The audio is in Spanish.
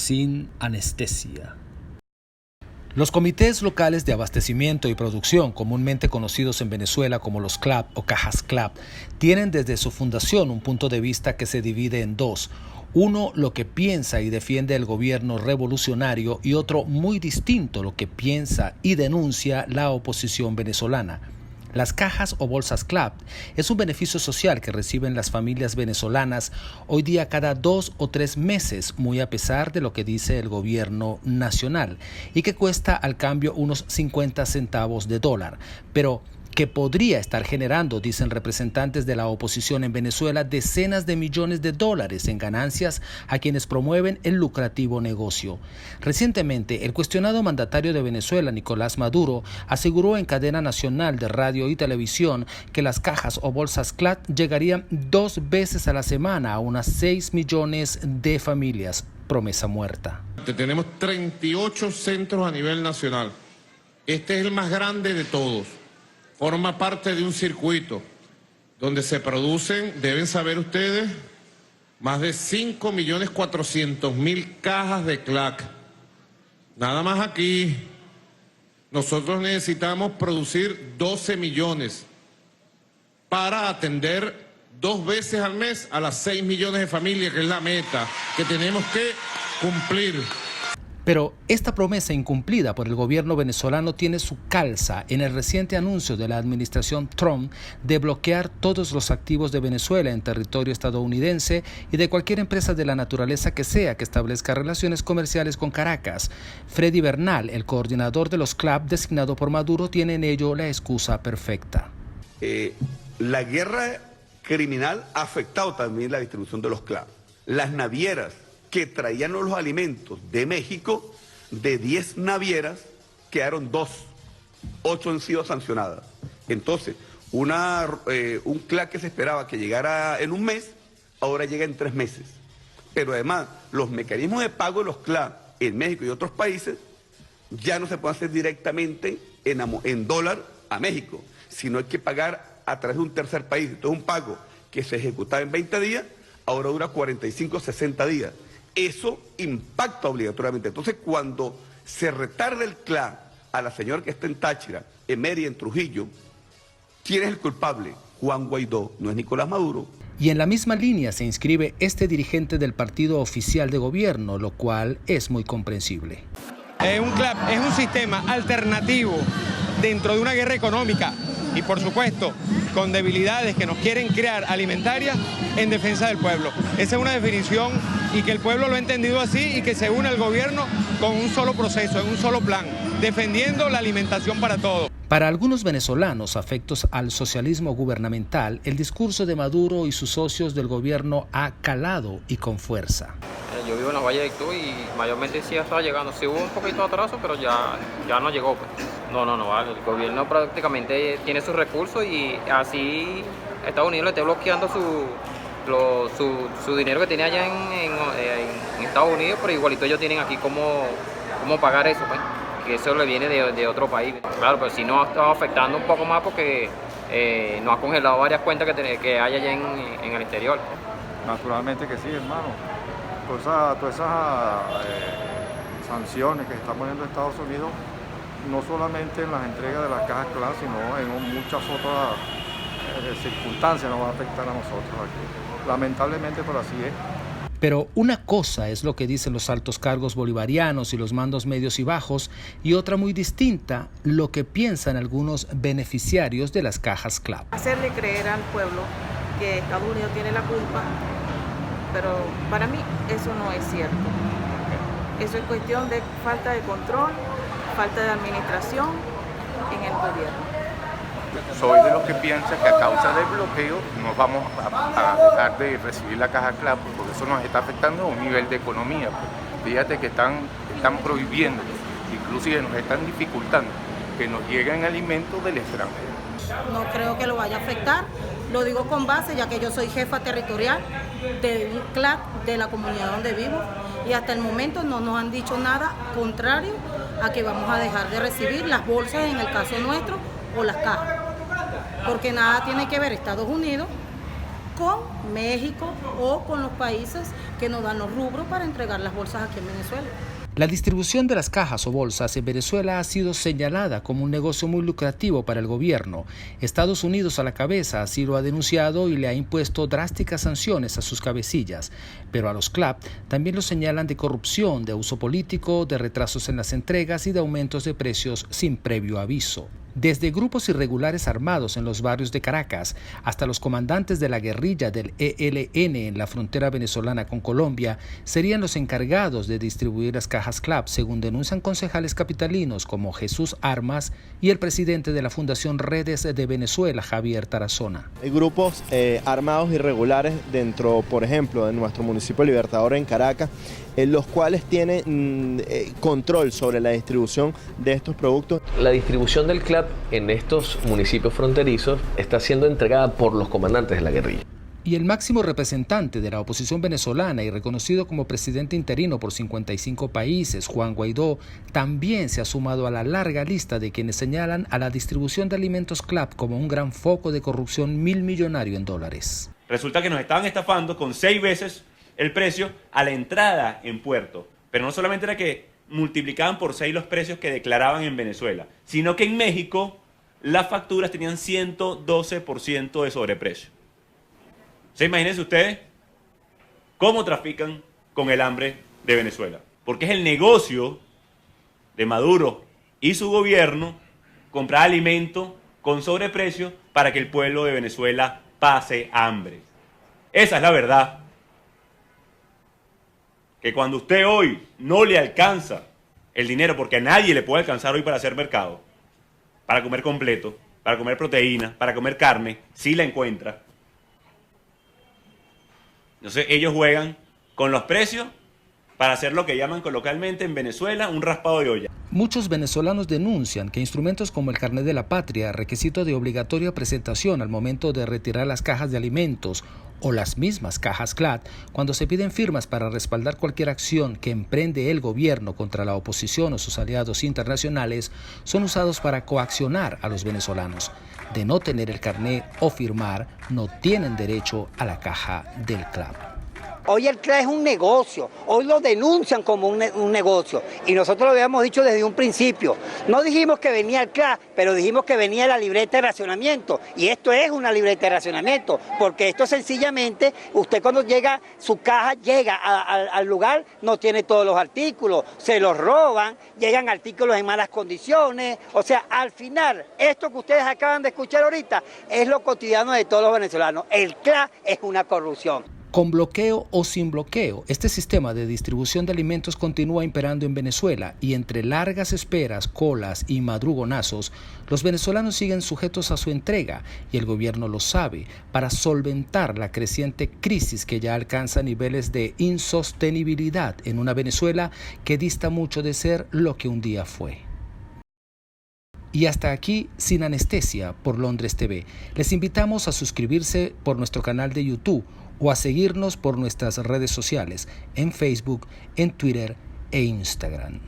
sin anestesia. Los comités locales de abastecimiento y producción, comúnmente conocidos en Venezuela como los CLAP o Cajas CLAP, tienen desde su fundación un punto de vista que se divide en dos. Uno, lo que piensa y defiende el gobierno revolucionario, y otro, muy distinto, lo que piensa y denuncia la oposición venezolana. Las cajas o bolsas CLAP es un beneficio social que reciben las familias venezolanas hoy día cada 2 o 3 meses, muy a pesar de lo que dice el gobierno nacional, y que cuesta al cambio unos 50 centavos de dólar, pero que podría estar generando, dicen representantes de la oposición en Venezuela, decenas de millones de dólares en ganancias a quienes promueven el lucrativo negocio. Recientemente, el cuestionado mandatario de Venezuela, Nicolás Maduro, aseguró en cadena nacional de radio y televisión que las cajas o bolsas CLAP llegarían 2 veces a la semana a unas 6 millones de familias. Promesa muerta. Tenemos 38 centros a nivel nacional. Este es el más grande de todos. Forma parte de un circuito donde se producen, deben saber ustedes, más de 5.400.000 cajas de CLAC. Nada más aquí, nosotros necesitamos producir 12 millones para atender 2 veces al mes a las 6 millones de familias, que es la meta que tenemos que cumplir. Pero esta promesa incumplida por el gobierno venezolano tiene su calza en el reciente anuncio de la administración Trump de bloquear todos los activos de Venezuela en territorio estadounidense y de cualquier empresa de la naturaleza que sea que establezca relaciones comerciales con Caracas. Freddy Bernal, el coordinador de los CLAP designado por Maduro, tiene en ello la excusa perfecta. La guerra criminal ha afectado también la distribución de los CLAP. Las navieras que traían los alimentos de México, de 10 navieras, quedaron 2, 8 han sido sancionadas. Entonces, un CLAP que se esperaba que llegara en un mes, ahora llega en 3 meses. Pero además, los mecanismos de pago de los CLAP en México y otros países ya no se pueden hacer directamente en dólar a México, sino hay que pagar a través de un tercer país. Entonces, un pago que se ejecutaba en 20 días, ahora dura 45, 60 días. Eso impacta obligatoriamente. Entonces, cuando se retarda el CLAP a la señora que está en Táchira, en Mérida, en Trujillo, ¿quién es el culpable? Juan Guaidó, no es Nicolás Maduro. Y en la misma línea se inscribe este dirigente del partido oficial de gobierno, lo cual es muy comprensible. Un CLAP es un sistema alternativo dentro de una guerra económica y, por supuesto, con debilidades que nos quieren crear alimentarias en defensa del pueblo. Esa es una definición, y que el pueblo lo ha entendido así, y que se une al gobierno con un solo proceso, en un solo plan, defendiendo la alimentación para todos. Para algunos venezolanos afectos al socialismo gubernamental, el discurso de Maduro y sus socios del gobierno ha calado y con fuerza. Yo vivo en la Valle de Ictú y mayormente sí está llegando. Sí hubo un poquito de atraso, pero ya no llegó, pues. No, vale. El gobierno prácticamente tiene sus recursos y así Estados Unidos le está bloqueando su dinero que tiene allá en Estados Unidos, pero igualito ellos tienen aquí cómo pagar eso, pues. Que eso le viene de otro país. Claro, pero sí nos está afectando un poco más porque nos ha congelado varias cuentas que hay allá en el exterior. Naturalmente que sí, hermano. Todas esas sanciones que se están poniendo Estados Unidos, no solamente en las entregas de las cajas CLAP, sino en muchas otras circunstancias nos va a afectar a nosotros aquí. Lamentablemente, pero así es. Pero una cosa es lo que dicen los altos cargos bolivarianos y los mandos medios y bajos, y otra muy distinta, lo que piensan algunos beneficiarios de las cajas CLAP. Hacerle creer al pueblo que Estados Unidos tiene la culpa, pero para mí eso no es cierto. Eso es cuestión de falta de control, falta de administración en el gobierno. Soy de los que piensan que a causa del bloqueo no vamos a dejar de recibir la caja CLAP, porque eso nos está afectando a un nivel de economía. Fíjate que están prohibiendo, inclusive nos están dificultando que nos lleguen alimentos del extranjero. No creo que lo vaya a afectar, lo digo con base, ya que yo soy jefa territorial de un CLAP de la comunidad donde vivo, y hasta el momento no nos han dicho nada contrario a que vamos a dejar de recibir las bolsas en el caso nuestro o las cajas, porque nada tiene que ver Estados Unidos con México o con los países que nos dan los rubros para entregar las bolsas aquí en Venezuela. La distribución de las cajas o bolsas en Venezuela ha sido señalada como un negocio muy lucrativo para el gobierno. Estados Unidos a la cabeza así lo ha denunciado y le ha impuesto drásticas sanciones a sus cabecillas. Pero a los CLAP también lo señalan de corrupción, de uso político, de retrasos en las entregas y de aumentos de precios sin previo aviso. Desde grupos irregulares armados en los barrios de Caracas hasta los comandantes de la guerrilla del ELN en la frontera venezolana con Colombia serían los encargados de distribuir las cajas CLAP, según denuncian concejales capitalinos como Jesús Armas y el presidente de la Fundación Redes de Venezuela, Javier Tarazona. Hay grupos armados irregulares dentro, por ejemplo, de nuestro municipio Libertador en Caracas, los cuales tienen control sobre la distribución de estos productos. La distribución del CLAP en estos municipios fronterizos está siendo entregada por los comandantes de la guerrilla. Y el máximo representante de la oposición venezolana y reconocido como presidente interino por 55 países, Juan Guaidó, también se ha sumado a la larga lista de quienes señalan a la distribución de alimentos CLAP como un gran foco de corrupción millonario en dólares. Resulta que nos estaban estafando con 6 veces el precio a la entrada en puerto. Pero no solamente era que multiplicaban por 6 los precios que declaraban en Venezuela, sino que en México las facturas tenían 112% de sobreprecio. ¿Se imagínense ustedes cómo trafican con el hambre de Venezuela? Porque es el negocio de Maduro y su gobierno comprar alimento con sobreprecio para que el pueblo de Venezuela pase hambre. Esa es la verdad. Que cuando usted hoy no le alcanza el dinero, porque a nadie le puede alcanzar hoy para hacer mercado, para comer completo, para comer proteína, para comer carne, sí la encuentra. Entonces ellos juegan con los precios para hacer lo que llaman coloquialmente en Venezuela un raspado de olla. Muchos venezolanos denuncian que instrumentos como el carnet de la patria, requisito de obligatoria presentación al momento de retirar las cajas de alimentos o las mismas cajas CLAP, cuando se piden firmas para respaldar cualquier acción que emprende el gobierno contra la oposición o sus aliados internacionales, son usados para coaccionar a los venezolanos. De no tener el carnet o firmar, no tienen derecho a la caja del CLAP. Hoy el CLAP es un negocio, hoy lo denuncian como un negocio y nosotros lo habíamos dicho desde un principio. No dijimos que venía el CLAP, pero dijimos que venía la libreta de racionamiento y esto es una libreta de racionamiento porque esto sencillamente, usted cuando llega, su caja llega al lugar, no tiene todos los artículos, se los roban, llegan artículos en malas condiciones, o sea, al final, esto que ustedes acaban de escuchar ahorita es lo cotidiano de todos los venezolanos. El CLAP es una corrupción. Con bloqueo o sin bloqueo, este sistema de distribución de alimentos continúa imperando en Venezuela y entre largas esperas, colas y madrugonazos, los venezolanos siguen sujetos a su entrega y el gobierno lo sabe para solventar la creciente crisis que ya alcanza niveles de insostenibilidad en una Venezuela que dista mucho de ser lo que un día fue. Y hasta aquí Sin Anestesia por Londres TV. Les invitamos a suscribirse por nuestro canal de YouTube o a seguirnos por nuestras redes sociales en Facebook, en Twitter e Instagram.